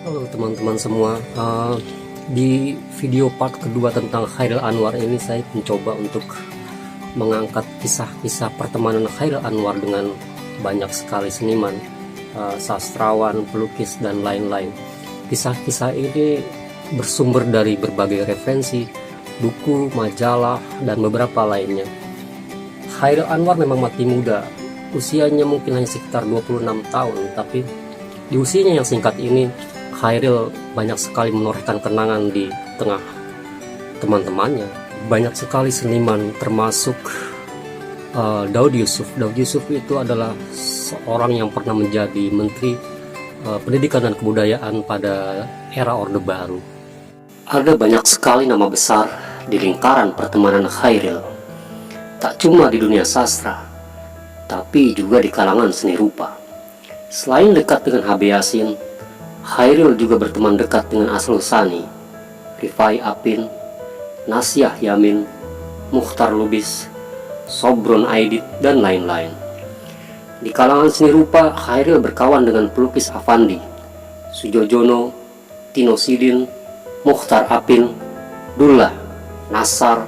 Halo teman-teman semua. Di video part kedua tentang Chairil Anwar ini saya mencoba untuk mengangkat kisah-kisah pertemanan Chairil Anwar dengan banyak sekali seniman, sastrawan, pelukis, dan lain-lain. Kisah-kisah ini bersumber dari berbagai referensi, buku, majalah, dan beberapa lainnya. Chairil Anwar memang mati muda, usianya mungkin hanya sekitar 26 tahun, tapi di usianya yang singkat ini Chairil banyak sekali menorehkan kenangan di tengah teman-temannya. Banyak sekali seniman termasuk Daud Yusuf. Daud Yusuf itu adalah seorang yang pernah menjadi Menteri Pendidikan dan Kebudayaan pada era Orde Baru. Ada banyak sekali nama besar di lingkaran pertemanan Chairil, tak cuma di dunia sastra, tapi juga di kalangan seni rupa. Selain dekat dengan H.B. Yasin, Chairil juga berteman dekat dengan Asrul Sani, Rifai Apin, Nasyah Yamin, Mukhtar Lubis, Sobron Aidit, dan lain-lain. Di kalangan seni rupa, Chairil berkawan dengan pelukis Afandi, Sujojono, Tino Sidin, Mukhtar Apin, Dullah, Nasar,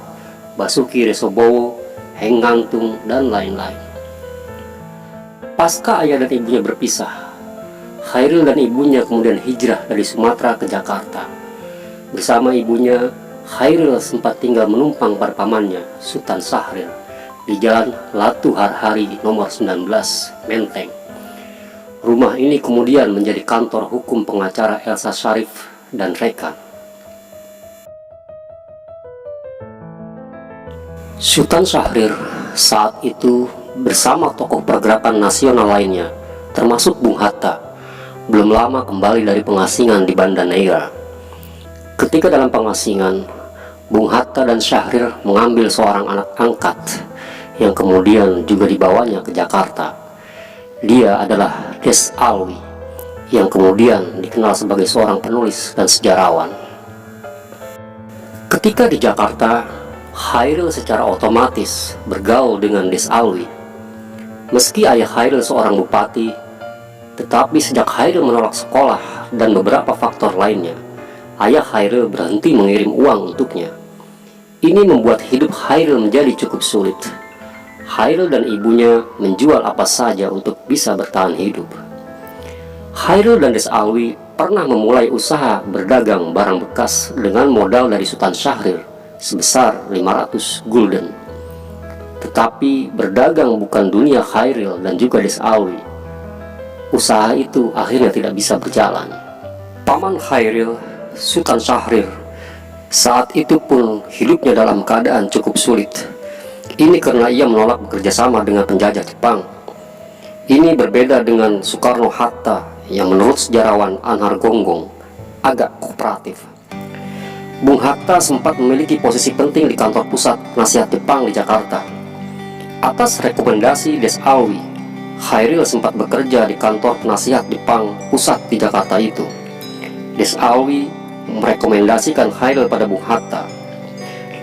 Basuki Resobowo, Henggantung, dan lain-lain. Pasca ayah dan ibunya berpisah, Chairil dan ibunya kemudian hijrah dari Sumatera ke Jakarta. Bersama ibunya, Chairil sempat tinggal menumpang pada pamannya, Sultan Syahrir, di Jalan Latu Harhari nomor 19, Menteng. Rumah ini kemudian menjadi kantor hukum pengacara Elsa Sharif dan rekan. Sultan Syahrir saat itu bersama tokoh pergerakan nasional lainnya, termasuk Bung Hatta, belum lama kembali dari pengasingan di Banda Neira. Ketika dalam pengasingan, Bung Hatta dan Syahrir mengambil seorang anak angkat yang kemudian juga dibawanya ke Jakarta. Dia adalah Des Alwi, yang kemudian dikenal sebagai seorang penulis dan sejarawan. Ketika di Jakarta, Chairil secara otomatis bergaul dengan Des Alwi. Meski ayah Chairil seorang bupati, tetapi sejak Chairil menolak sekolah dan beberapa faktor lainnya, ayah Chairil berhenti mengirim uang untuknya. Ini membuat hidup Chairil menjadi cukup sulit. Chairil dan ibunya menjual apa saja untuk bisa bertahan hidup. Chairil dan Des Alwi pernah memulai usaha berdagang barang bekas dengan modal dari Sultan Syahrir sebesar 500 gulden. Tetapi berdagang bukan dunia Chairil dan juga Des Alwi. Usaha itu akhirnya tidak bisa berjalan. Paman Chairil, Sultan Syahrir, saat itu pun hidupnya dalam keadaan cukup sulit. Ini karena ia menolak bekerja sama dengan penjajah Jepang. Ini berbeda dengan Soekarno-Hatta yang menurut sejarawan Anhar Gonggong agak kooperatif. Bung Hatta sempat memiliki posisi penting di kantor pusat nasihat Jepang di Jakarta. Atas rekomendasi Des Alwi, Chairil sempat bekerja di kantor penasihat Jepang pusat di Jakarta itu. Des Alwi merekomendasikan Chairil pada Bung Hatta.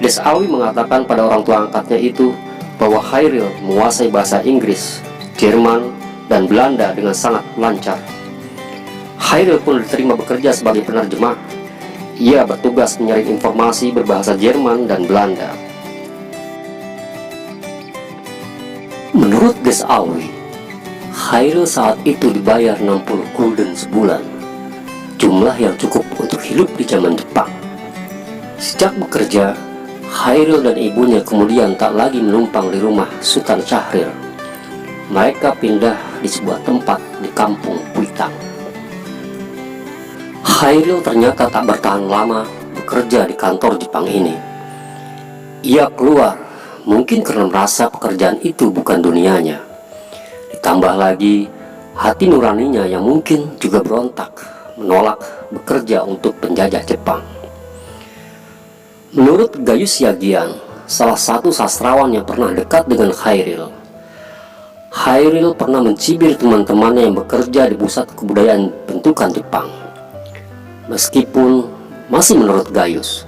Des Alwi mengatakan pada orang tua angkatnya itu bahwa Chairil menguasai bahasa Inggris, Jerman, dan Belanda dengan sangat lancar. Chairil pun diterima bekerja sebagai penerjemah. Ia bertugas menyaring informasi berbahasa Jerman dan Belanda. Menurut Des Alwi, Chairil saat itu dibayar 60 gulden sebulan, jumlah yang cukup untuk hidup di zaman Jepang. Sejak bekerja, Chairil dan ibunya kemudian tak lagi menumpang di rumah Sultan Syahrir. Mereka pindah di sebuah tempat di kampung Puitang. Chairil ternyata tak bertahan lama bekerja di kantor Jepang ini. Ia keluar, mungkin karena merasa pekerjaan itu bukan dunianya. Ditambah lagi, hati nuraninya yang mungkin juga berontak, menolak bekerja untuk penjajah Jepang. Menurut Gayus Yagian, salah satu sastrawan yang pernah dekat dengan Chairil, Chairil pernah mencibir teman-temannya yang bekerja di pusat kebudayaan bentukan Jepang. Meskipun masih menurut Gayus,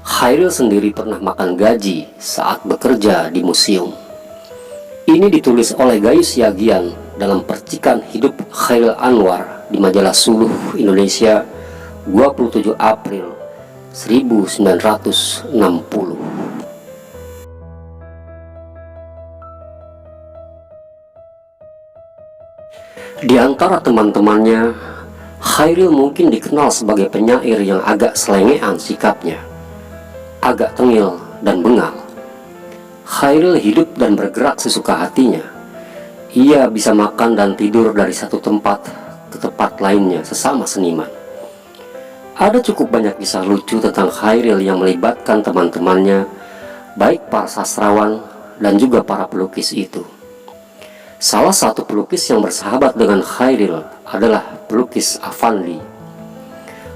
Chairil sendiri pernah makan gaji saat bekerja di museum. Ini ditulis oleh Gayus Yagian dalam percikan hidup Chairil Anwar di majalah Suluh Indonesia 27 April 1960. Di antara teman-temannya, Chairil mungkin dikenal sebagai penyair yang agak selengean sikapnya, agak tengil dan bengal. Chairil hidup dan bergerak sesuka hatinya. Ia bisa makan dan tidur dari satu tempat ke tempat lainnya sesama seniman. Ada cukup banyak kisah lucu tentang Chairil yang melibatkan teman-temannya, baik para sastrawan dan juga para pelukis itu. Salah satu pelukis yang bersahabat dengan Chairil adalah pelukis Affandi.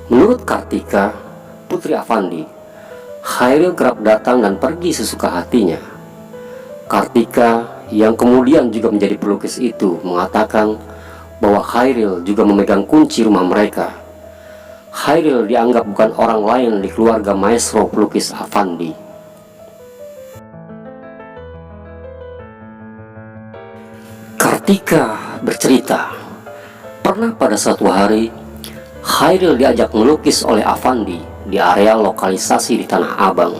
Menurut Kartika, putri Affandi, Chairil kerap datang dan pergi sesuka hatinya. Kartika, yang kemudian juga menjadi pelukis itu, mengatakan bahwa Chairil juga memegang kunci rumah mereka. Chairil dianggap bukan orang lain di keluarga maestro pelukis Affandi. Kartika bercerita, pernah pada suatu hari, Chairil diajak melukis oleh Affandi di area lokalisasi di Tanah Abang.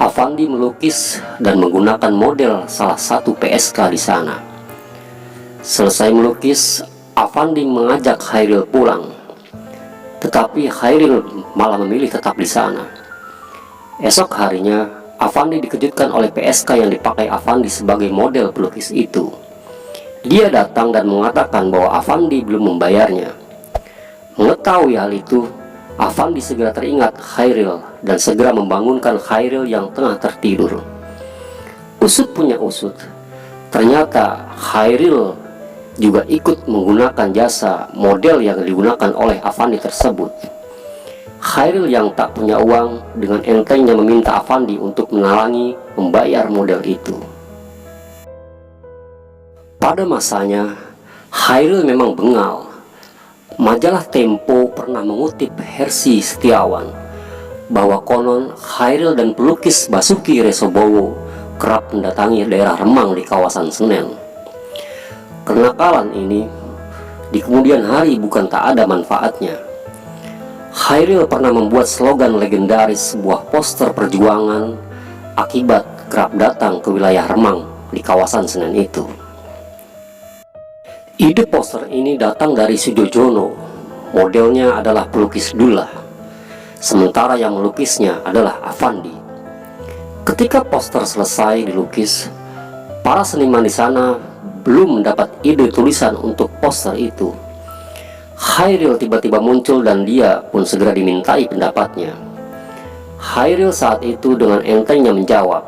Affandi melukis dan menggunakan model salah satu PSK di sana. Selesai melukis, Affandi mengajak Chairil pulang, tetapi Chairil malah memilih tetap di sana. Esok harinya, Affandi dikejutkan oleh PSK yang dipakai Affandi sebagai model pelukis itu. Dia datang dan mengatakan bahwa Affandi belum membayarnya. Mengetahui hal itu, Affandi segera teringat Chairil dan segera membangunkan Chairil yang tengah tertidur. Usut punya usut, ternyata Chairil juga ikut menggunakan jasa model yang digunakan oleh Affandi tersebut. Chairil yang tak punya uang dengan entengnya meminta Affandi untuk menalangi membayar model itu. Pada masanya, Chairil memang bengal. Majalah Tempo pernah mengutip Hersi Setiawan bahwa konon Chairil dan pelukis Basuki Resobowo kerap mendatangi daerah Remang di kawasan Senen. Kenakalan ini di kemudian hari bukan tak ada manfaatnya. Chairil pernah membuat slogan legendaris sebuah poster perjuangan akibat kerap datang ke wilayah Remang di kawasan Senen itu. Ide poster ini datang dari Sujojono. Modelnya adalah pelukis Dullah, sementara yang melukisnya adalah Affandi. Ketika poster selesai dilukis, para seniman di sana belum mendapat ide tulisan untuk poster itu. Chairil tiba-tiba muncul dan dia pun segera dimintai pendapatnya. Chairil saat itu dengan entengnya menjawab,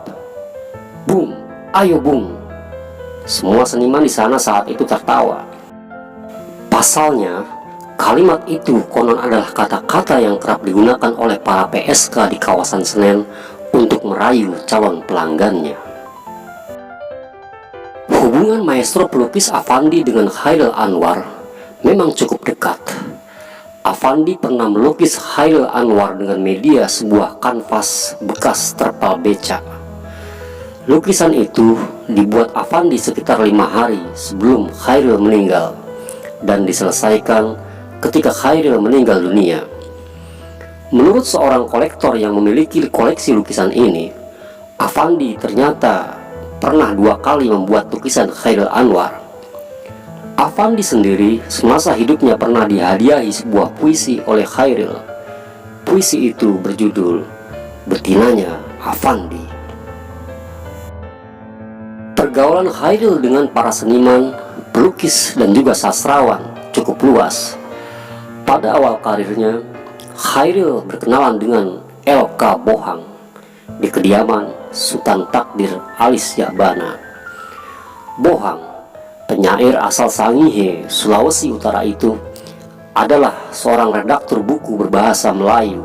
"Bung, ayo Bung." Semua seniman di sana saat itu tertawa. Pasalnya, kalimat itu konon adalah kata-kata yang kerap digunakan oleh para PSK di kawasan Senen untuk merayu calon pelanggannya. Hubungan maestro pelukis Affandi dengan Chairil Anwar memang cukup dekat. Affandi pernah melukis Chairil Anwar dengan media sebuah kanvas bekas terpal becak. Lukisan itu dibuat Affandi sekitar 5 hari sebelum Chairil meninggal dan diselesaikan ketika Chairil meninggal dunia. Menurut seorang kolektor yang memiliki koleksi lukisan ini, Affandi ternyata pernah 2 kali membuat lukisan Chairil Anwar. Affandi sendiri semasa hidupnya pernah dihadiahi sebuah puisi oleh Chairil. Puisi itu berjudul Betinanya Affandi. Pergaulan Chairil dengan para seniman, pelukis, dan juga sastrawan cukup luas. Pada awal karirnya, Chairil berkenalan dengan LK Bohang di kediaman Sultan Takdir Alis Yabana. Bohang, penyair asal Sangihe, Sulawesi Utara itu, adalah seorang redaktur buku berbahasa Melayu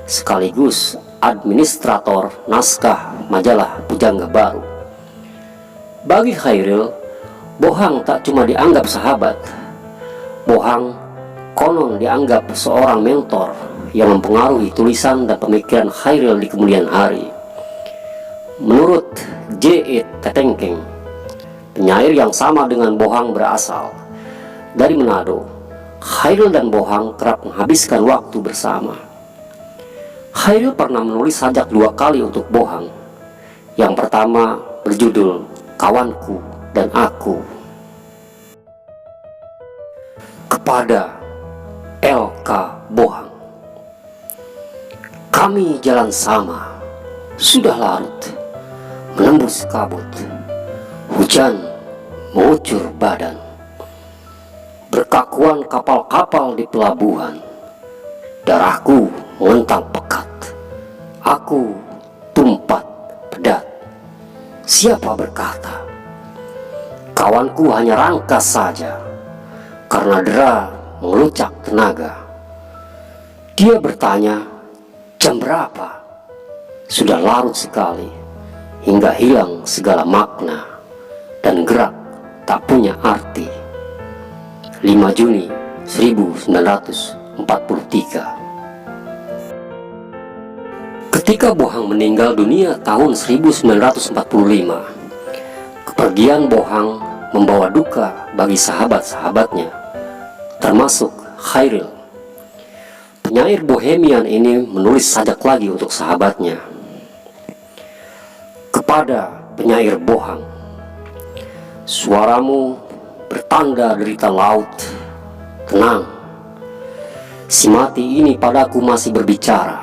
sekaligus administrator naskah majalah Pujangga Baru. Bagi Chairil, Bohang tak cuma dianggap sahabat. Bohang konon dianggap seorang mentor yang mempengaruhi tulisan dan pemikiran Chairil di kemudian hari. Menurut J.E. Tetengkeng, penyair yang sama dengan Bohang berasal dari Manado, Khairil dan Bohang kerap menghabiskan waktu bersama. Khairil pernah menulis sajak 2 kali untuk Bohang. Yang pertama berjudul Kawanku dan Aku. Kepada LK Bohang. Kami jalan sama, sudah larut, menembus kabut. Hujan mengucur badan. Berkakuan kapal-kapal di pelabuhan. Darahku mengental pekat. Aku tumpat pedat. Siapa berkata, kawanku hanya rangkas saja, karena dera mengelucak tenaga. Dia bertanya, jam berapa? Sudah larut sekali, hingga hilang segala makna, dan gerak tak punya arti. 5 Juni 1943. Ketika Bohang meninggal dunia tahun 1945, kepergian Bohang membawa duka bagi sahabat-sahabatnya, termasuk Khairil. Penyair Bohemian ini menulis sajak lagi untuk sahabatnya. Kepada penyair Bohang, suaramu bertanda derita laut. Tenang, si mati ini padaku masih berbicara,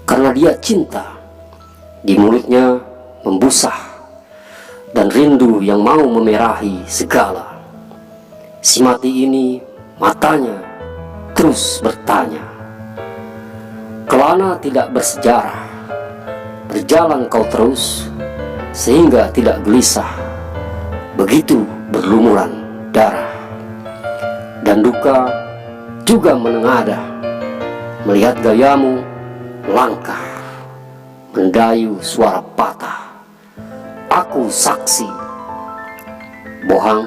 karena dia cinta. Di mulutnya membusah, dan rindu yang mau memerahi segala. Si mati ini matanya terus bertanya, kelana tidak bersejarah, berjalan kau terus, sehingga tidak gelisah. Begitu berlumuran darah, dan duka juga menengadah melihat gayamu langkah, mendayu suara patah. Aku saksi. Bohang,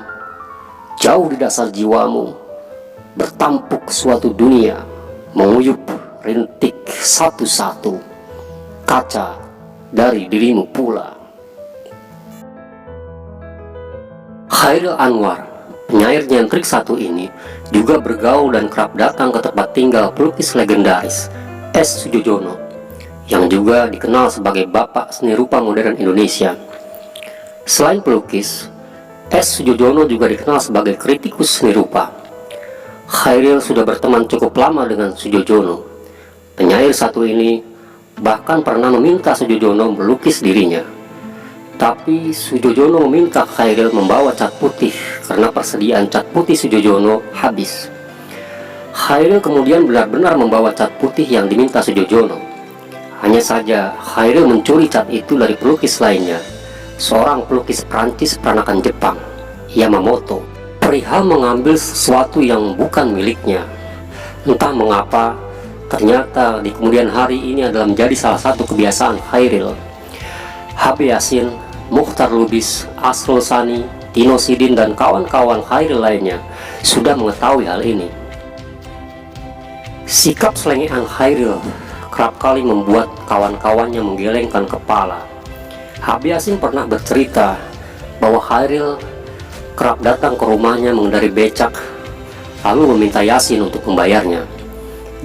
jauh di dasar jiwamu bertampuk suatu dunia, menguyup rintik satu-satu kaca dari dirimu pula. Khairil Anwar, penyair nyentrik satu ini, juga bergaul dan kerap datang ke tempat tinggal pelukis legendaris S. Sudjojono, yang juga dikenal sebagai bapak seni rupa modern Indonesia. Selain pelukis, S. Sudjojono juga dikenal sebagai kritikus seni rupa. Khairil sudah berteman cukup lama dengan Sudjojono. Penyair satu ini bahkan pernah meminta Sudjojono melukis dirinya. Tapi Sudjojono meminta Khairil membawa cat putih karena persediaan cat putih Sudjojono habis. Khairil kemudian benar-benar membawa cat putih yang diminta Sudjojono. Hanya saja Khairil mencuri cat itu dari pelukis lainnya, seorang pelukis Prancis peranakan Jepang, Yamamoto. Perihal mengambil sesuatu yang bukan miliknya, entah mengapa ternyata di kemudian hari ini adalah menjadi salah satu kebiasaan Khairil. H.B. Yasin, Mukhtar Lubis, Asrul Sani, Tino Sidin, dan kawan-kawan Khairil lainnya sudah mengetahui hal ini. Sikap selengean Khairil kerap kali membuat kawan-kawannya menggelengkan kepala. H.B. Yasin pernah bercerita bahwa Khairil kerap datang ke rumahnya mengendarai becak, lalu meminta Yasin untuk membayarnya.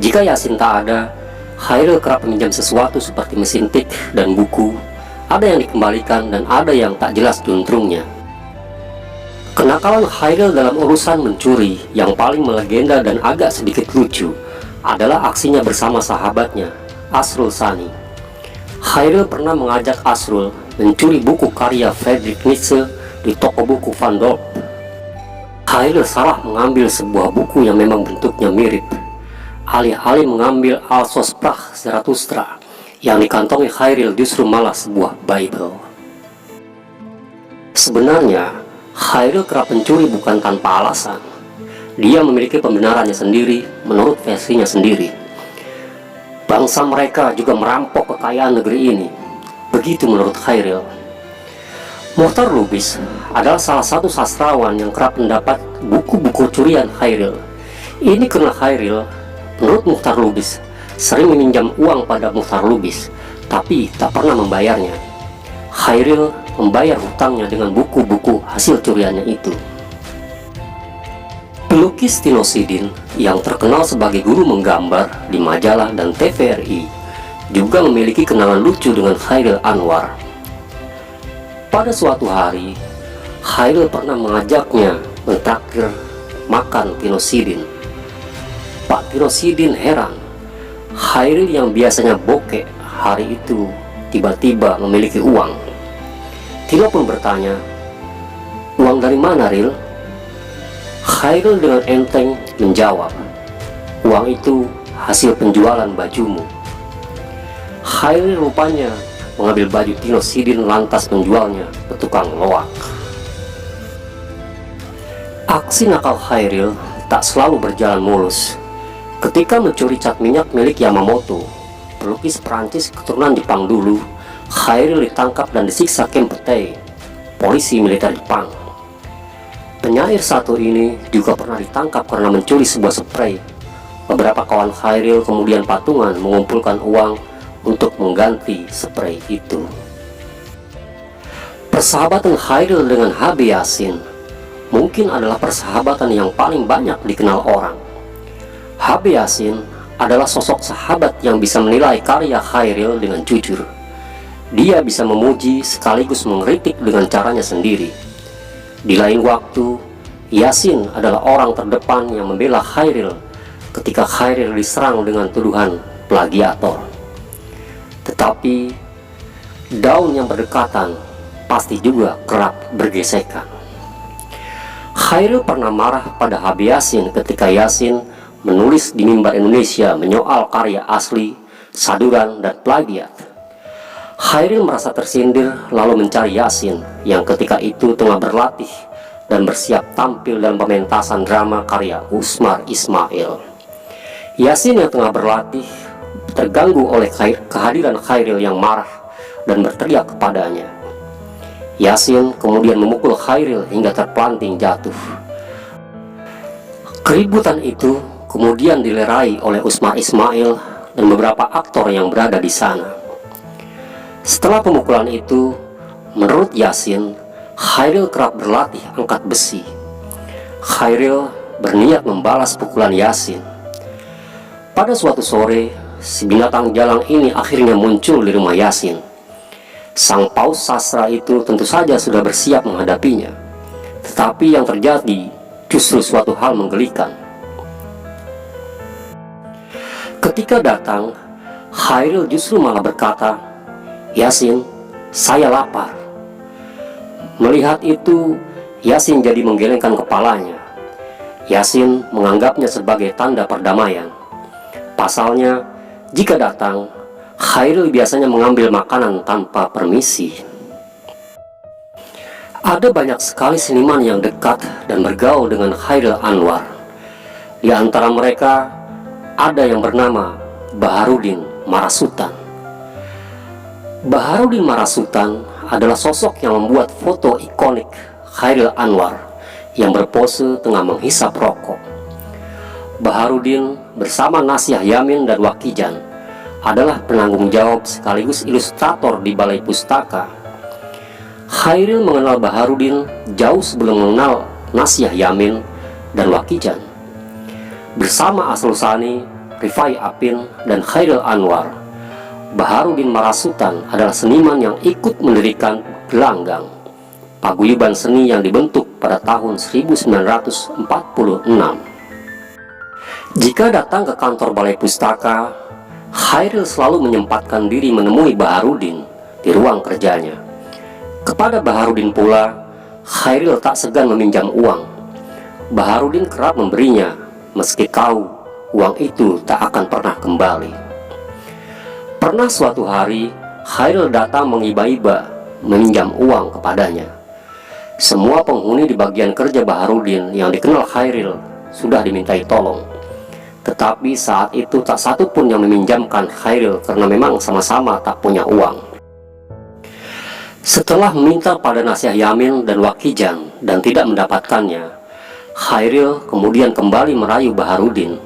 Jika Yasin tak ada, Khairil kerap meminjam sesuatu seperti mesin tik dan buku. Ada yang dikembalikan dan ada yang tak jelas juntrungnya. Kenakalan Khairil dalam urusan mencuri yang paling melegenda dan agak sedikit lucu adalah aksinya bersama sahabatnya, Asrul Sani. Khairil pernah mengajak Asrul mencuri buku karya Friedrich Nietzsche di toko buku Van Dorp. Khairil salah mengambil sebuah buku yang memang bentuknya mirip. Alih-alih mengambil Alsosprach Zarathustra, yang dikantongi Khairil justru malah sebuah Bible. Sebenarnya, Khairil kerap mencuri bukan tanpa alasan. Dia memiliki pembenarannya sendiri menurut versinya sendiri. Bangsa mereka juga merampok kekayaan negeri ini, begitu menurut Khairil. Mukhtar Lubis adalah salah satu sastrawan yang kerap mendapat buku-buku curian Khairil. Ini karena Khairil, menurut Mukhtar Lubis, sering meminjam uang pada Mukhtar Lubis, tapi tak pernah membayarnya. Khairil membayar hutangnya dengan buku-buku hasil curiannya itu. Pelukis Tino Sidin yang terkenal sebagai guru menggambar di majalah dan TVRI juga memiliki kenangan lucu dengan Chairil Anwar. Pada suatu hari, Chairil pernah mengajaknya mentraktir makan Tino Sidin. Pak Tino Sidin heran, Chairil yang biasanya bokeh hari itu tiba-tiba memiliki uang. Tino pun bertanya, "Uang dari mana, Ril?" Chairil dengan enteng menjawab, "Uang itu hasil penjualan bajumu." Chairil rupanya mengambil baju Tino Sidin lantas menjualnya ke tukang loak. Aksi nakal Chairil tak selalu berjalan mulus. Ketika mencuri cat minyak milik Yamamoto, pelukis Perancis keturunan Jepang dulu, Chairil ditangkap dan disiksa Kempeitai, polisi militer Jepang. Penyair satu ini juga pernah ditangkap karena mencuri sebuah spray. Beberapa kawan Chairil kemudian patungan mengumpulkan uang untuk mengganti spray itu. Persahabatan Chairil dengan HB Yassin mungkin adalah persahabatan yang paling banyak dikenal orang. HB Yassin adalah sosok sahabat yang bisa menilai karya Chairil dengan jujur. Dia bisa memuji sekaligus mengkritik dengan caranya sendiri. Di lain waktu, Yassin adalah orang terdepan yang membela Chairil ketika Chairil diserang dengan tuduhan plagiator. Tetapi daun yang berdekatan pasti juga kerap bergesekan. Chairil pernah marah pada HB Yassin ketika Yassin menulis di mimbar Indonesia menyoal karya asli, saduran, dan plagiat. Chairil merasa tersindir lalu mencari Yassin yang ketika itu tengah berlatih dan bersiap tampil dalam pementasan drama karya Usmar Ismail. Yassin yang tengah berlatih terganggu oleh kehadiran Chairil yang marah dan berteriak kepadanya. Yassin kemudian memukul Chairil hingga terpelanting jatuh. Keributan itu kemudian dilerai oleh Usmar Ismail dan beberapa aktor yang berada di sana. Setelah pemukulan itu, menurut Yassin, Chairil kerap berlatih angkat besi. Chairil berniat membalas pukulan Yassin. Pada suatu sore, si binatang jalang ini akhirnya muncul di rumah Yassin. Sang paus sastra itu tentu saja sudah bersiap menghadapinya. Tetapi yang terjadi justru suatu hal menggelikan. Ketika datang, Chairil justru malah berkata, "Yassin, saya lapar." Melihat itu, Yassin jadi menggelengkan kepalanya. Yassin menganggapnya sebagai tanda perdamaian. Pasalnya, jika datang, Chairil biasanya mengambil makanan tanpa permisi. Ada banyak sekali seniman yang dekat dan bergaul dengan Chairil Anwar. Di antara mereka, ada yang bernama Baharudin Marasutan. Baharudin Marasutan adalah sosok yang membuat foto ikonik Chairil Anwar yang berpose tengah menghisap rokok. Baharudin bersama Nasyah Yamin dan Wakijan adalah penanggung jawab sekaligus ilustrator di Balai Pustaka. Chairil mengenal Baharudin jauh sebelum mengenal Nasyah Yamin dan Wakijan. Bersama Asrul Sani, Rifai Apin, dan Chairil Anwar, Baharudin Marasutan adalah seniman yang ikut mendirikan Gelanggang, paguyuban seni yang dibentuk pada tahun 1946. Jika datang ke kantor Balai Pustaka, Chairil selalu menyempatkan diri menemui Baharudin di ruang kerjanya. Kepada Baharudin pula, Chairil tak segan meminjam uang. Baharudin kerap memberinya, meski tahu uang itu tak akan pernah kembali. Pernah suatu hari, Chairil datang mengiba-iba meminjam uang kepadanya. Semua penghuni di bagian kerja Baharudin yang dikenal Chairil sudah dimintai tolong. Tetapi saat itu tak satu pun yang meminjamkan Chairil karena memang sama-sama tak punya uang. Setelah meminta pada Nasyah Yamin dan Wakijan dan tidak mendapatkannya, Chairil kemudian kembali merayu Baharudin.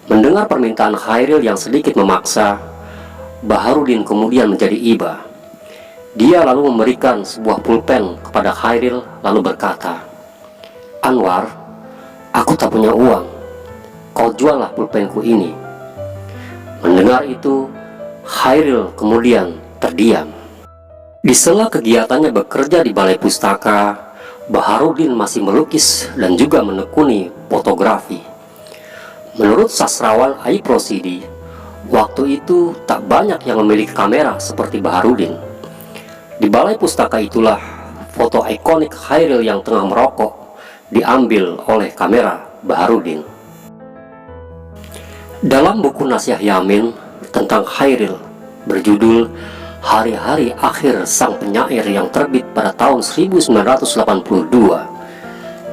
Mendengar permintaan Chairil yang sedikit memaksa, Baharudin kemudian menjadi iba. Dia lalu memberikan sebuah pulpen kepada Chairil lalu berkata, "Anwar, Aku tak punya uang, kau juallah pulpenku ini. Mendengar itu, Khairil kemudian terdiam. Di sela kegiatannya bekerja di balai pustaka, Baharudin masih melukis dan juga menekuni fotografi. Menurut sastrawan Aib Rosidi, waktu itu tak banyak yang memiliki kamera seperti Baharudin. Di balai pustaka itulah foto ikonik Khairil yang tengah merokok diambil oleh kamera Baharudin. Dalam buku Nasiah Yamin tentang Khairil berjudul Hari-hari Akhir Sang Penyair yang terbit pada tahun 1982,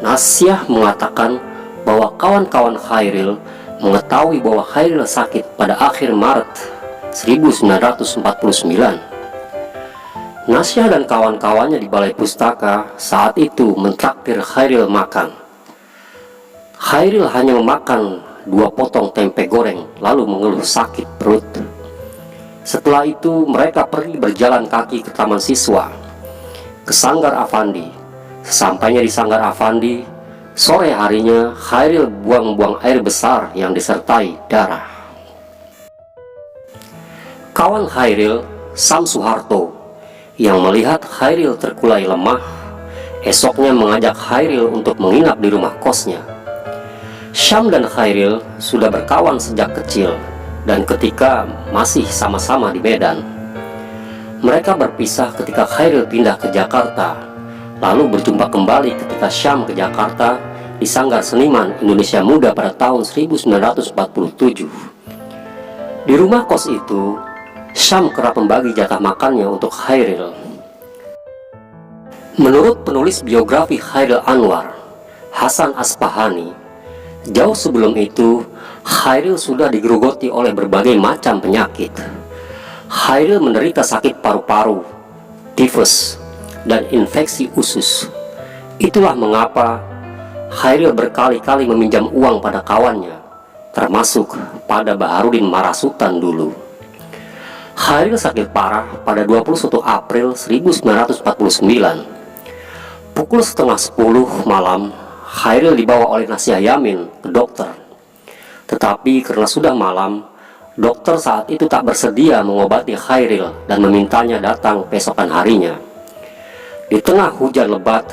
Nasiah mengatakan bahwa kawan-kawan Khairil mengetahui bahwa Khairil sakit pada akhir Maret 1949. Nasiah dan kawan-kawannya di balai pustaka saat itu mentraktir Khairil makan. Khairil hanya memakan 2 potong tempe goreng lalu mengeluh sakit perut. Setelah itu mereka pergi berjalan kaki ke taman siswa, ke Sanggar Afandi. Sesampainya di Sanggar Afandi, sore harinya Khairil buang-buang air besar yang disertai darah. Kawan Khairil, Sam Suharto, yang melihat Khairil terkulai lemah, esoknya mengajak Khairil untuk menginap di rumah kosnya. Syam dan Khairil sudah berkawan sejak kecil dan ketika masih sama-sama di Medan. Mereka berpisah ketika Khairil pindah ke Jakarta, lalu berjumpa kembali ketika Syam ke Jakarta di Sanggar Seniman Indonesia Muda pada tahun 1947. Di rumah kos itu, Syam kerap membagi jatah makannya untuk Khairil. Menurut penulis biografi Khairil Anwar, Hasan Aspahani, jauh sebelum itu Khairil sudah digerogoti oleh berbagai macam penyakit. Khairil menderita sakit paru-paru, tifus, dan infeksi usus. Itulah mengapa Khairil berkali-kali meminjam uang pada kawannya, termasuk pada Baharudin Marasutan dulu. Khairil sakit parah pada 21 April 1949. Pukul setengah 10 malam, Khairil dibawa oleh Nasiah Yamin ke dokter. Tetapi karena sudah malam, dokter saat itu tak bersedia mengobati Khairil dan memintanya datang keesokan harinya. Di tengah hujan lebat,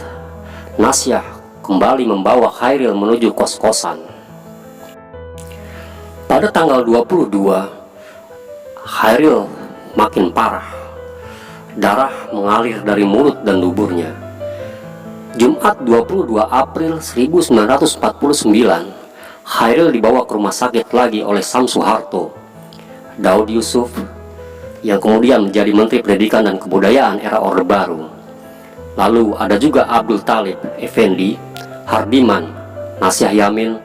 Nasiah kembali membawa Khairil menuju kos-kosan. Pada tanggal 22, Khairil makin parah. Darah mengalir dari mulut dan duburnya. Jumat 22 April 1949, Khairil dibawa ke rumah sakit lagi oleh Sam Suharto, Daud Yusuf, yang kemudian menjadi Menteri Pendidikan dan Kebudayaan era Orde Baru. Lalu ada juga Abdul Talib Effendi, Hardiman, Nasiah Yamin,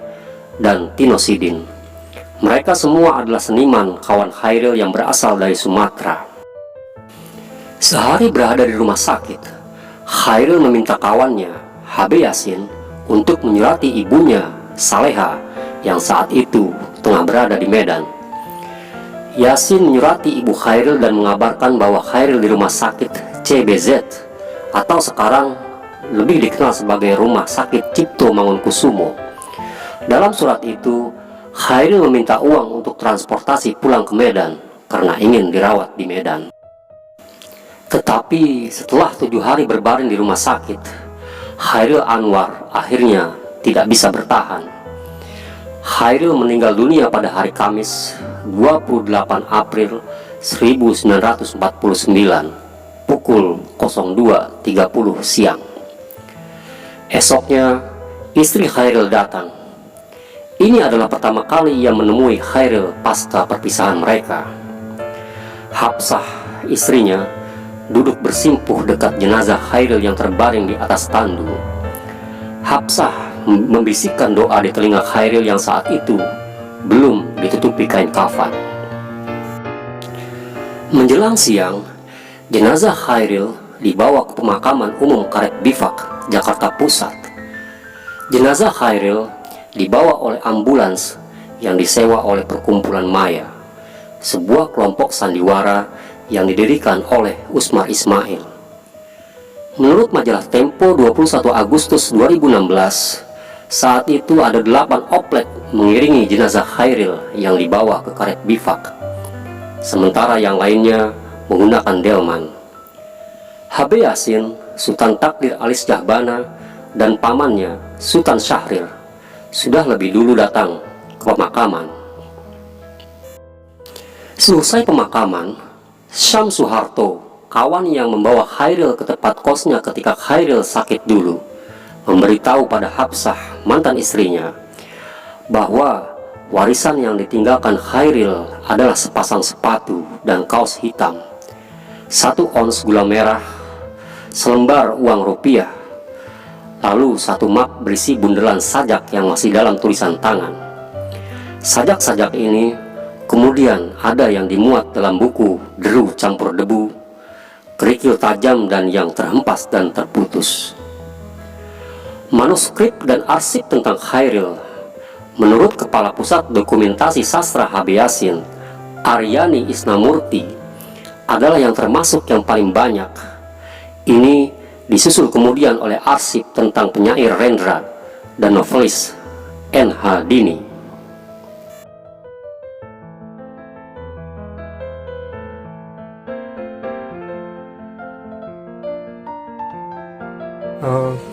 dan Tino Sidin. Mereka semua adalah seniman kawan Khairil yang berasal dari Sumatera. Sehari berada di rumah sakit, Khairil meminta kawannya, HB Yasin, untuk menyurati ibunya, Saleha, yang saat itu tengah berada di Medan. Yasin menyurati ibu Khairil dan mengabarkan bahwa Khairil di rumah sakit CBZ, atau sekarang lebih dikenal sebagai Rumah Sakit Cipto Mangunkusumo. Dalam surat itu, Khairil meminta uang untuk transportasi pulang ke Medan karena ingin dirawat di Medan. Tetapi setelah 7 hari berbaring di rumah sakit, Khairil Anwar akhirnya tidak bisa bertahan. Khairil meninggal dunia pada hari Kamis 28 April 1949 pukul 02.30 siang. Esoknya istri Khairil datang. Ini adalah pertama kali ia menemui Khairil pasca perpisahan mereka. Hapsah, istrinya, duduk bersimpuh dekat jenazah Khairil yang terbaring di atas tandu. Hapsah membisikkan doa di telinga Khairil yang saat itu belum ditutupi kain kafan. Menjelang siang, jenazah Khairil dibawa ke pemakaman umum Karet Bifak, Jakarta Pusat. Jenazah Khairil dibawa oleh ambulans yang disewa oleh Perkumpulan Maya, sebuah kelompok sandiwara yang didirikan oleh Usmar Ismail. Menurut majalah Tempo 21 Agustus 2016, Saat itu ada 8 oplet mengiringi jenazah Khairil yang dibawa ke karet bifak, sementara yang lainnya menggunakan delman. HB Yasin, Sultan Takdir Alis Jahbana, dan pamannya Sultan Syahrir sudah lebih dulu datang ke pemakaman. Selesai pemakaman, Syam Suharto, kawan yang membawa Khairil ke tempat kosnya ketika Khairil sakit dulu, memberitahu pada Hafsah, mantan istrinya, bahwa warisan yang ditinggalkan Khairil adalah sepasang sepatu dan kaos hitam, 1 ons gula merah, selembar uang rupiah, lalu 1 map berisi bundelan sajak yang masih dalam tulisan tangan. Sajak-sajak ini kemudian ada yang dimuat dalam buku Deru Campur Debu, Kerikil Tajam, dan yang terhempas dan terputus. Manuskrip dan arsip tentang Khairil, menurut Kepala Pusat Dokumentasi Sastra HB Yasin, Aryani Isnamurti, adalah yang termasuk yang paling banyak. Ini disusul kemudian oleh arsip tentang penyair Rendra dan novelis N.H. Dini.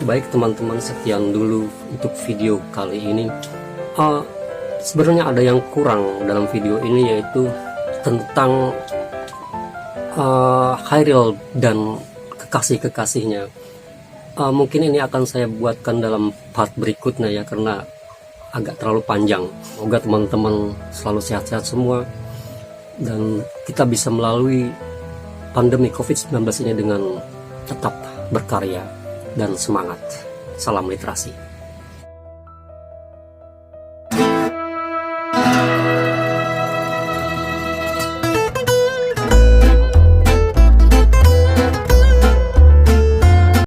Baik teman-teman, sekian dulu untuk video kali ini. Sebenarnya ada yang kurang dalam video ini, yaitu tentang Khairil dan kekasih-kekasihnya. Mungkin ini akan saya buatkan dalam part berikutnya ya, karena agak terlalu panjang. Semoga teman-teman selalu sehat-sehat semua, dan kita bisa melalui pandemi COVID-19 ini dengan tetap berkarya dan semangat. Salam literasi.